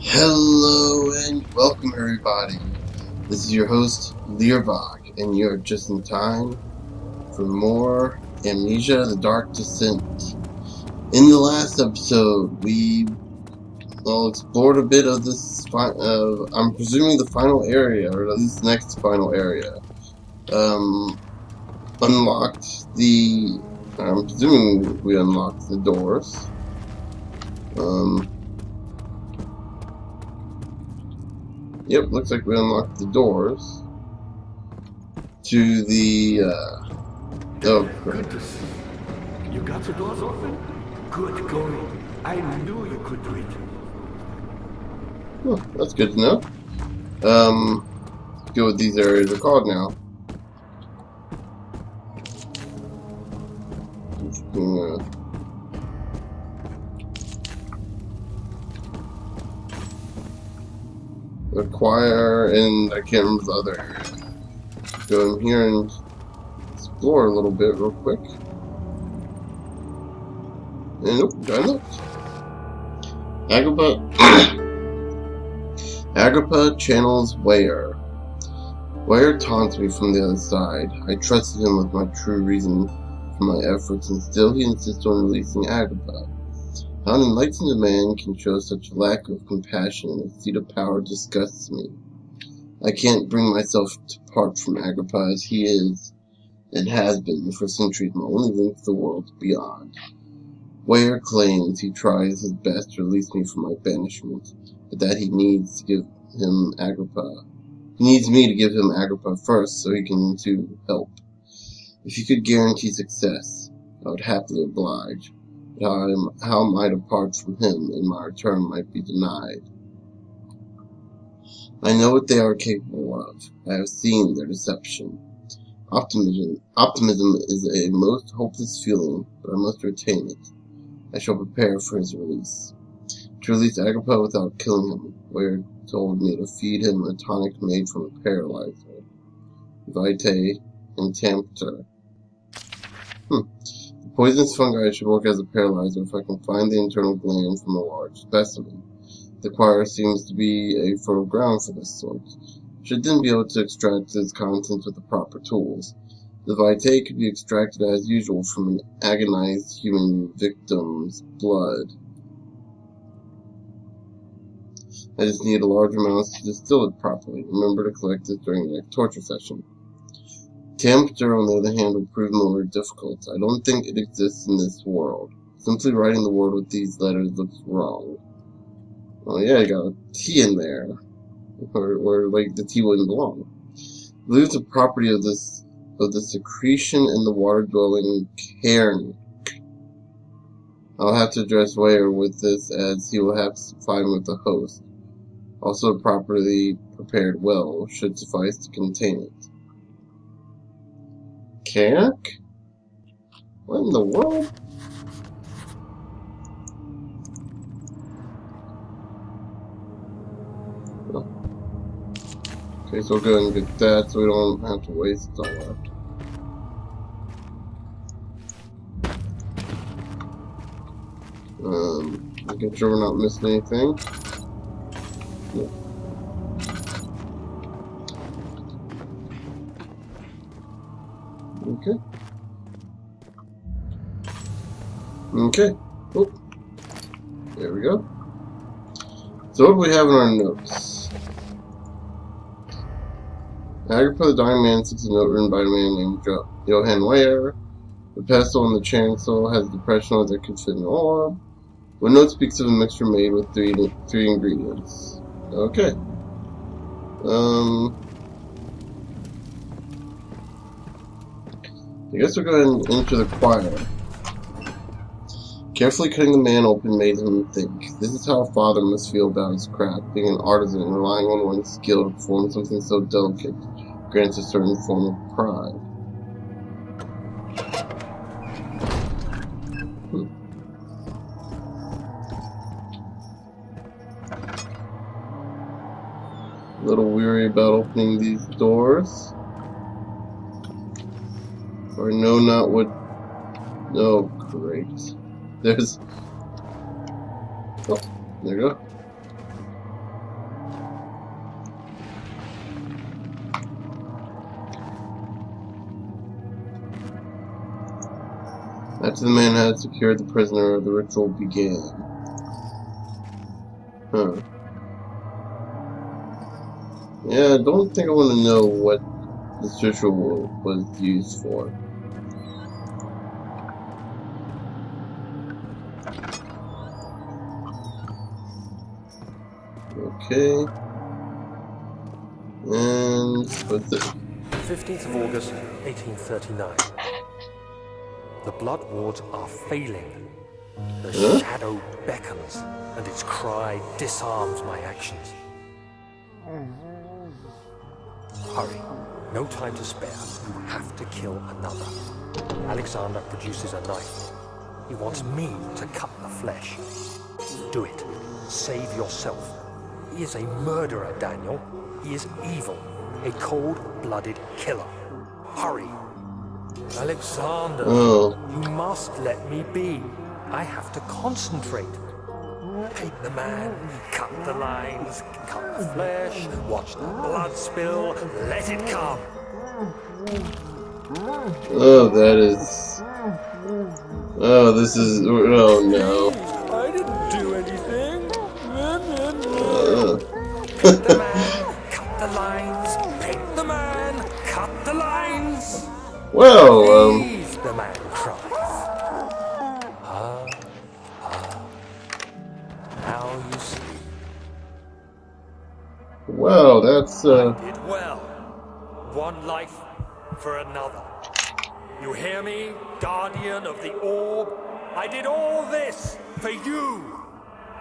Hello and welcome everybody. This is your host Learbach, and you're just in time for more Amnesia: The Dark Descent. In the last episode, we explored a bit of this. I'm presuming the final area, or at least the next final area. Unlocked the. I'm presuming we unlocked the doors. Yep, looks like we unlocked the doors to the, oh, Good to see you. You got the doors open? Good going. I knew you could do it. Oh, that's good to know. Let's go what these areas are called now. Acquire, and I can't remember the other area. Go in here and explore a little bit real quick. And nope, got looked. Agrippa channels Weyer. Weyer taunts me from the other side. I trusted him with my true reason for my efforts, and still he insists on releasing Agrippa. How an enlightened man can show such lack of compassion in a seat of power disgusts me. I can't bring myself to part from Agrippa as he is, and has been for centuries, my only link to the world beyond. Weyer claims he tries his best to release me from my banishment, but that he needs to give him Agrippa. He needs me to give him Agrippa first so he can too help. If he could guarantee success, I would happily oblige. How am I to part from him, and my return might be denied? I know what they are capable of. I have seen their deception. Optimism is a most hopeless feeling, but I must retain it. I shall prepare for his release. To release Agrippa without killing him, Weyer told me to feed him a tonic made from a paralyzer, vitae and tempter. The poisonous fungi should work as a paralyzer if I can find the internal gland from a large specimen. The acquire seems to be a fertile ground for this sort. Should then be able to extract its contents with the proper tools. The vitae could be extracted as usual from an agonized human victim's blood. I just need a large amount to distill it properly. Remember to collect it during the next torture session. Tempter, on the other hand, will prove more difficult. I don't think it exists in this world. Simply writing the word with these letters looks wrong. Oh yeah, you got a T in there. Where like the T wouldn't belong. I believe the property of the secretion in the water-dwelling cairn. I'll have to address Weyer with this, as he will have to supply me with a host. Also, a properly prepared well should suffice to contain it. Cairn? What in the world? Okay, so we'll go ahead and get that so we don't have to waste all that. Making sure we're not missing anything. Yeah. Okay. Okay. Oh. There we go. So what do we have in our notes? Agrippa the dying man seeks a note written by a man named Johann Weyer. The pestle in the chancel has a depression that could fit an orb. One note speaks of a mixture made with three ingredients. Okay. I guess we'll go ahead and enter the choir. Carefully cutting the man open made him think. This is how a father must feel about his craft, being an artisan, relying on one's skill to perform something so delicate, grants a certain form of pride. A little weary about opening these doors. Or know not what... Oh, great. There's... Oh, there you go. After the man had secured the prisoner, the ritual began. Huh. Yeah, I don't think I want to know what this ritual was used for. Okay. And what's it? 15th of August, 1839. The blood wards are failing. The shadow beckons, and its cry disarms my actions. Hurry. No time to spare. You have to kill another. Alexander produces a knife. He wants me to cut the flesh. Do it. Save yourself. He is a murderer, Daniel. He is evil. A cold-blooded killer. Hurry. Alexander, you must let me be. I have to concentrate. Paint the man, cut the lines, cut the flesh, watch the blood spill, let it come. Oh, that is... Oh, this is... Oh, no. I didn't do anything. Paint the man, cut the lines, paint the man, cut the lines. Well, Please, the man cries. Now you see. Well, that's, I did well. One life for another. You hear me, guardian of the orb? I did all this for you.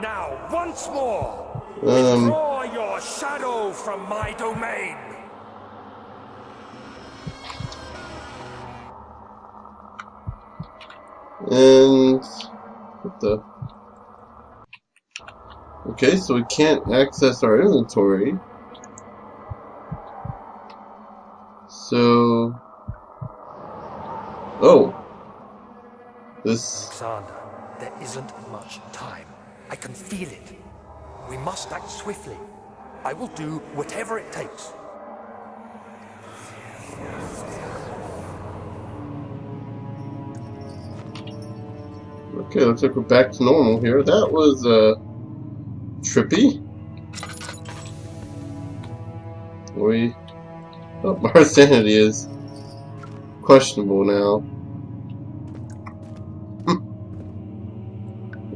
Now, once more, withdraw your shadow from my domain. And... What the... Okay, so we can't access our inventory. So... Oh! This... Alexander, there isn't much time. I can feel it. We must act swiftly. I will do whatever it takes. Okay, looks like we're back to normal here. That was, trippy. Oh, our sanity is questionable now.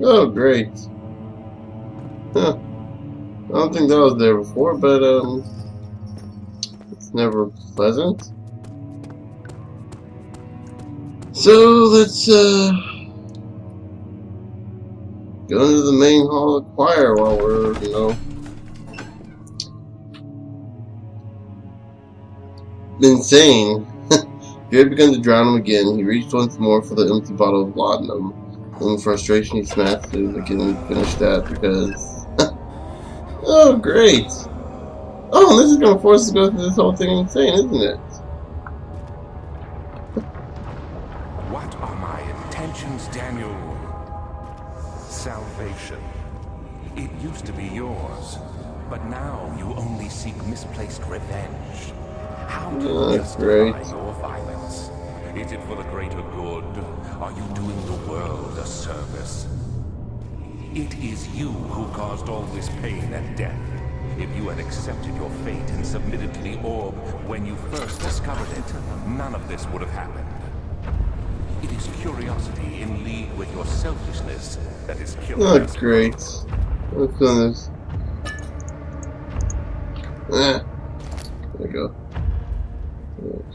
Oh, great. Huh. I don't think that was there before, but, it's never pleasant. So, let's, go into the main hall of the choir while we're, you know, insane. He had begun to drown him again. He reached once more for the empty bottle of laudanum. In frustration, he smashed it again and finished that because... Oh, great! Oh, this is gonna force us to go through this whole thing insane, isn't it? What are my intentions, Daniel? Salvation. It used to be yours, but now you only seek misplaced revenge. How do you justify your violence? Is it for the greater good? Are you doing the world a service? It is you who caused all this pain and death. If you had accepted your fate and submitted to the orb when you first discovered it, none of this would have happened. It is curiosity in league with your selfishness that is killing us. Oh, great. Look at this. There we go.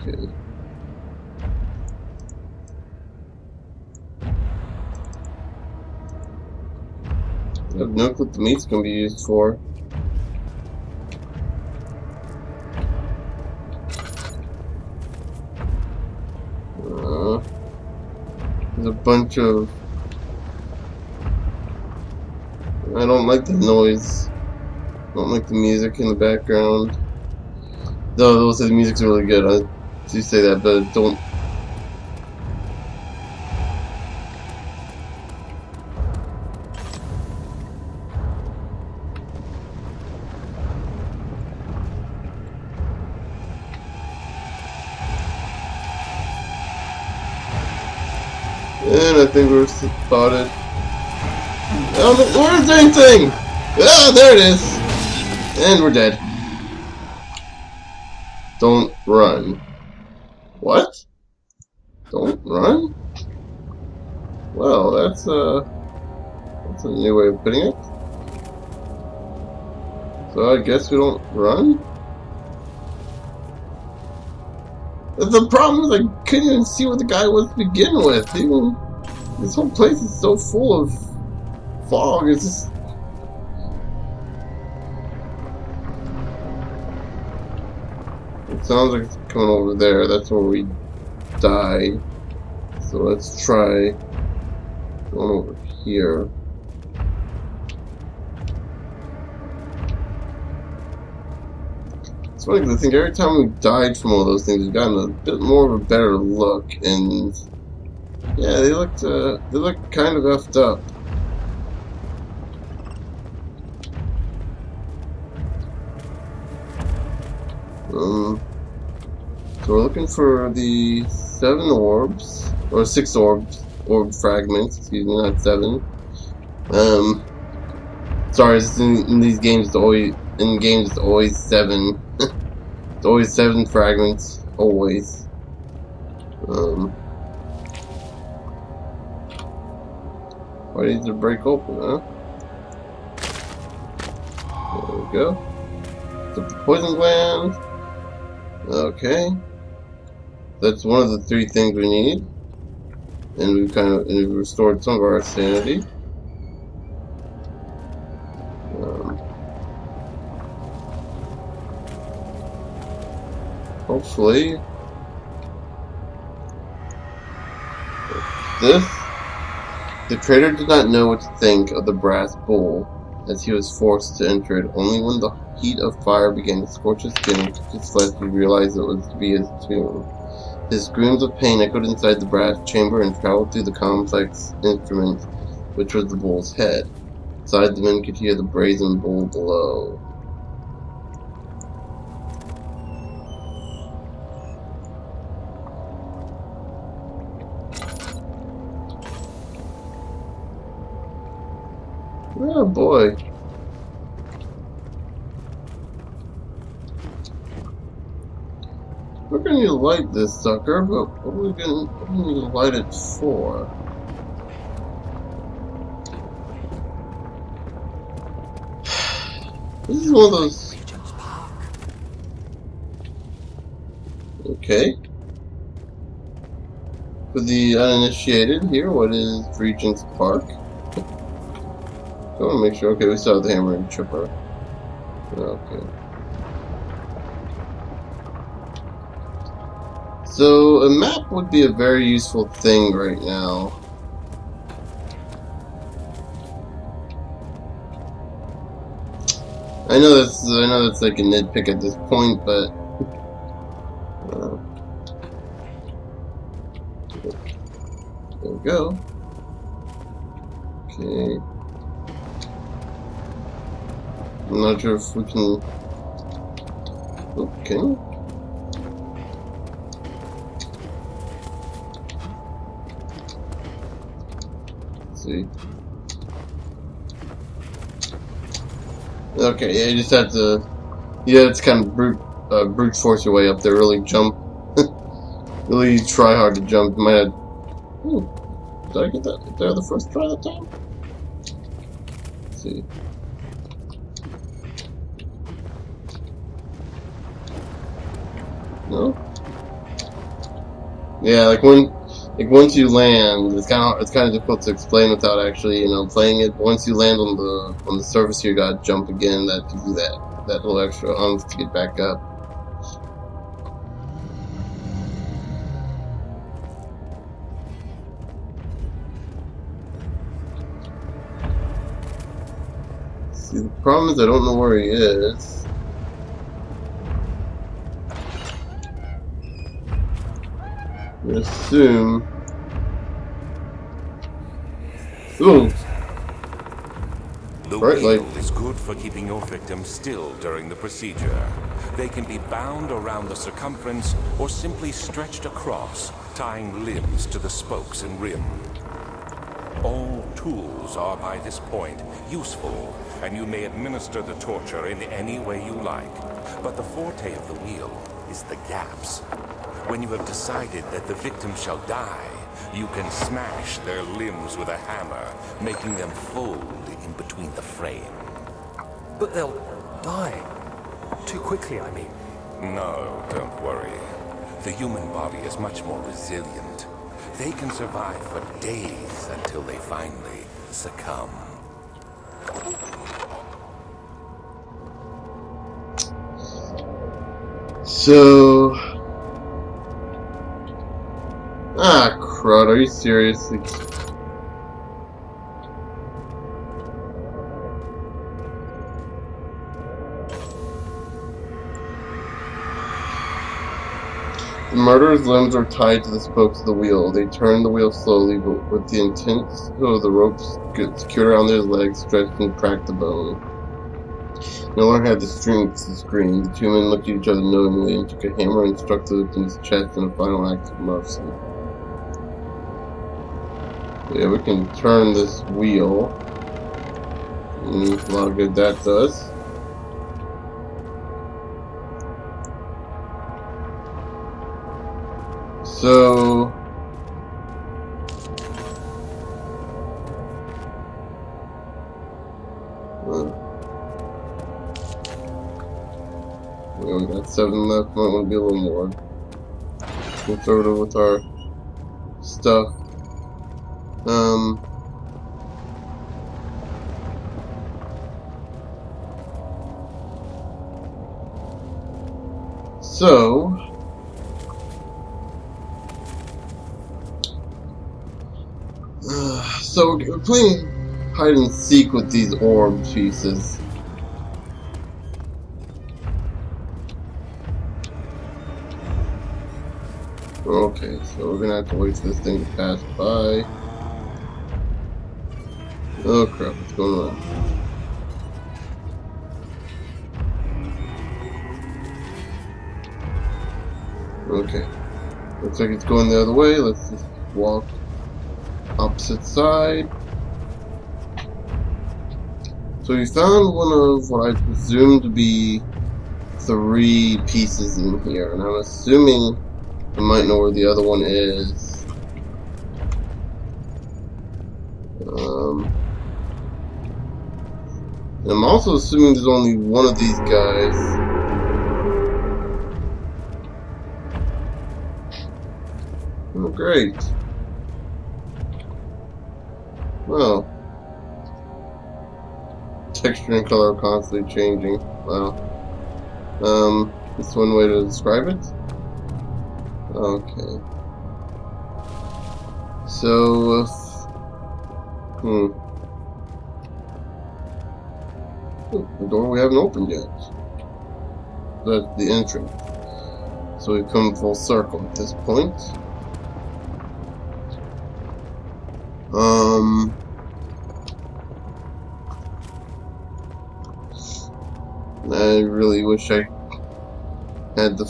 Okay. I have no clue what the meat's gonna be used for. There's a bunch of... I don't like the noise. I don't like the music in the background. Though they'll say the music's really good. I do say that, but don't... think we were spotted. Oh, where's the anything? Ah, there it is! And we're dead. Don't run. What? Don't run? Well, that's a new way of putting it. So I guess we don't run? The problem is I couldn't even see what the guy was to begin with. Even this whole place is so full of fog. It's just... It sounds like it's coming over there. That's where we died. So let's try going over here. It's funny because I think every time we died from all those things, we've gotten a bit more of a better look, and yeah, they look kind of effed up. So we're looking for the 7 orbs, or 6 orb fragments, excuse me, not 7. Sorry, it's in these games, it's always 7. It's always 7 fragments, always. Why did it break open, huh? There we go. Took the poison gland. Okay. That's one of the 3 things we need. And we've restored some of our sanity. Hopefully this. The traitor did not know what to think of the brass bowl, as he was forced to enter it. Only when the heat of fire began to scorch his skin and cook his flesh did he realize it was to be his tomb. His screams of pain echoed inside the brass chamber and traveled through the complex instrument, which was the bull's head. Inside, the men could hear the brazen bull below. Oh boy. We're gonna need to light this sucker, but what are we gonna need to light it for? This is one of those. Okay. For the uninitiated here, what is Regent's Park? I want to make sure. Okay, we saw the hammering chipper. Okay. So a map would be a very useful thing right now. I know that's like a nitpick at this point, but there we go. Okay. I'm not sure if we can. Okay. Let's see. Okay, yeah, you just have to. Yeah, it's kind of brute force your way up there. Really jump. Really try hard to jump. You might have. Ooh, did I get that there the first try that time? Let's see. No? Yeah, like once you land, it's kind of difficult to explain without actually, playing it. But once you land on the surface, you gotta jump again. That gives you that little extra oomph to get back up. See, the problem is I don't know where he is. I assume. Ooh. The right, wheel is good for keeping your victim still during the procedure. They can be bound around the circumference or simply stretched across, tying limbs to the spokes and rim. All tools are by this point useful, and you may administer the torture in any way you like. But the forte of the wheel is the gaps. When you have decided that the victim shall die, you can smash their limbs with a hammer, making them fold in between the frame. But they'll die. Too quickly, I mean. No, don't worry. The human body is much more resilient. They can survive for days until they finally succumb. So... Ah, crud, are you seriously... The murderer's limbs are tied to the spokes of the wheel. They turn the wheel slowly, but with the intent so the ropes get secured around their legs, stretched and crack the bone. No one had the strength to scream. The two men looked at each other knowingly and took a hammer and struck the victim's chest in a final act of mercy. Yeah, we can turn this wheel. A lot of good that does. So... we only got 7 left, might want to be a little more conservative with our stuff. So we're playing hide and seek with these orb pieces. Okay, so we're gonna have to wait for this thing to pass by. Oh crap, what's going on? Okay. Looks like it's going the other way. Let's just walk opposite side. So we found one of what I presume to be 3 pieces in here, and I'm assuming I might know where the other one is. And I'm also assuming there's only one of these guys. Oh, great. Well, texture and color are constantly changing. Wow. That's one way to describe it. Okay. So, the door we haven't opened yet. That's the entrance. So we've come full circle at this point. I really wish I had the,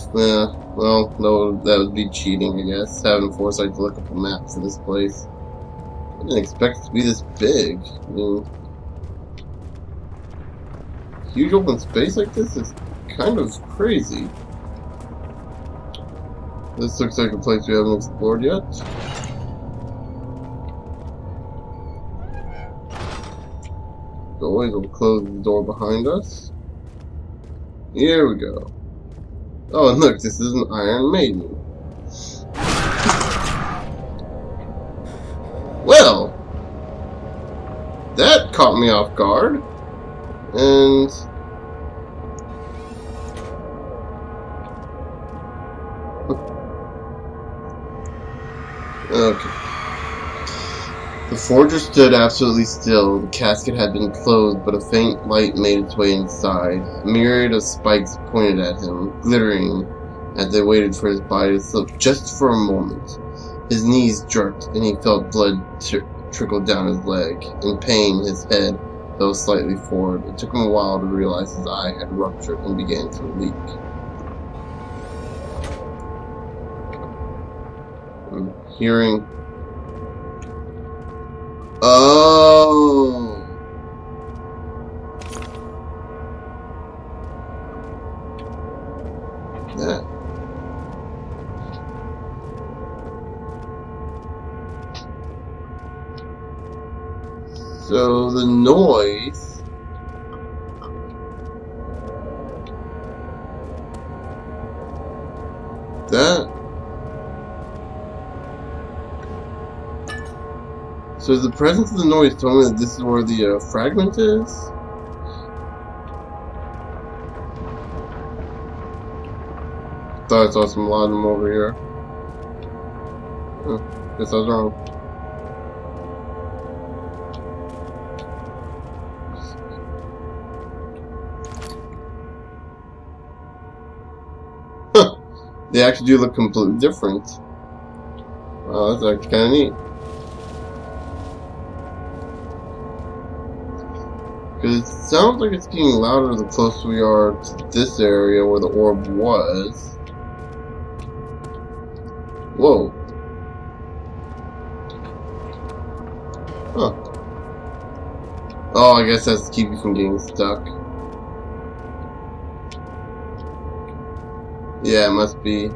well, no, that would be cheating, I guess, having foresight to look up a map for this place. I didn't expect it to be this big. I mean, huge open space like this is kind of crazy. This looks like a place we haven't explored yet. Always will close the door behind us. Here we go. Oh, and look, this is an Iron Maiden. Well, that caught me off guard. And okay. The forger stood absolutely still. The casket had been closed, but a faint light made its way inside. A myriad of spikes pointed at him, glittering as they waited for his body to slip just for a moment. His knees jerked, and he felt blood trickle down his leg. In pain, his head fell slightly forward. It took him a while to realize his eye had ruptured and began to leak. Hearing Oh. That. So the noise. That. So the presence of the noise told me that this is where the fragment is? Thought I saw some laudanum over here. Oh, guess I was wrong. Huh. They actually do look completely different. Wow, that's actually kind of neat. Because it sounds like it's getting louder the closer we are to this area where the orb was. Whoa. Huh. Oh, I guess that's to keep you from getting stuck. Yeah, it must be.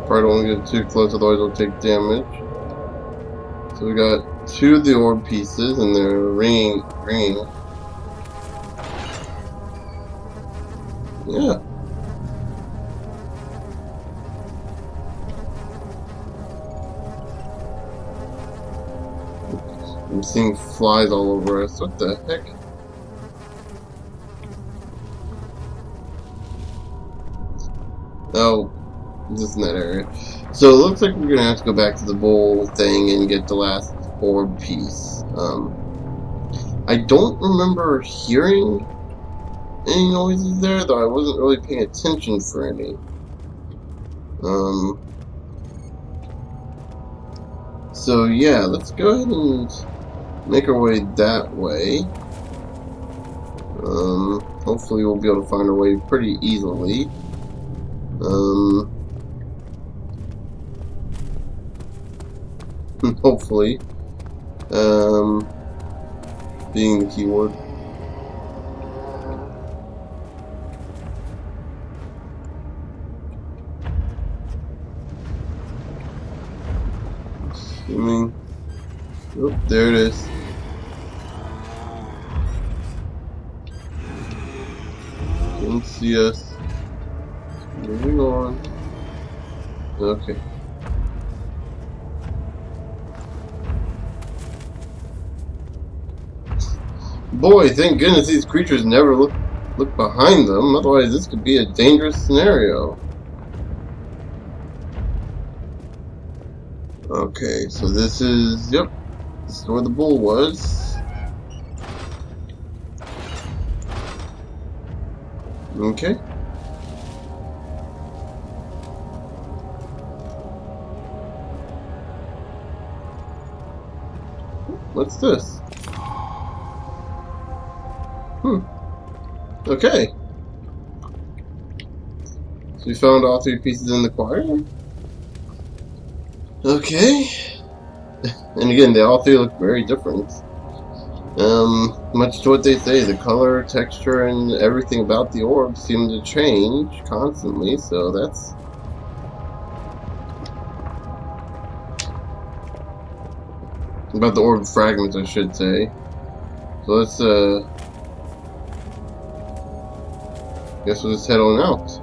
Probably don't want to get too close, otherwise it'll take damage. So we got 2 of the orb pieces, and they're ringing. Yeah. I'm seeing flies all over us. What the heck? Oh, just in that area. So it looks like we're gonna have to go back to the bowl thing and get the last orb piece. I don't remember hearing any noises there, though I wasn't really paying attention for any. So yeah, let's go ahead and make our way that way. Hopefully we'll be able to find our way pretty easily. Hopefully. Being the keyword. Assuming. Oh, there it is. Didn't see us. Moving on. Okay. Boy, thank goodness these creatures never look behind them, otherwise this could be a dangerous scenario. Okay, so this is, yep, this is where the bull was. Okay. What's this? Okay. So we found all 3 pieces in the choir. Okay. And again, they all 3 look very different. Much to what they say, the color, texture, and everything about the orb seem to change constantly, so that's... about the orb fragments, I should say. So let's, guess we'll just head on out.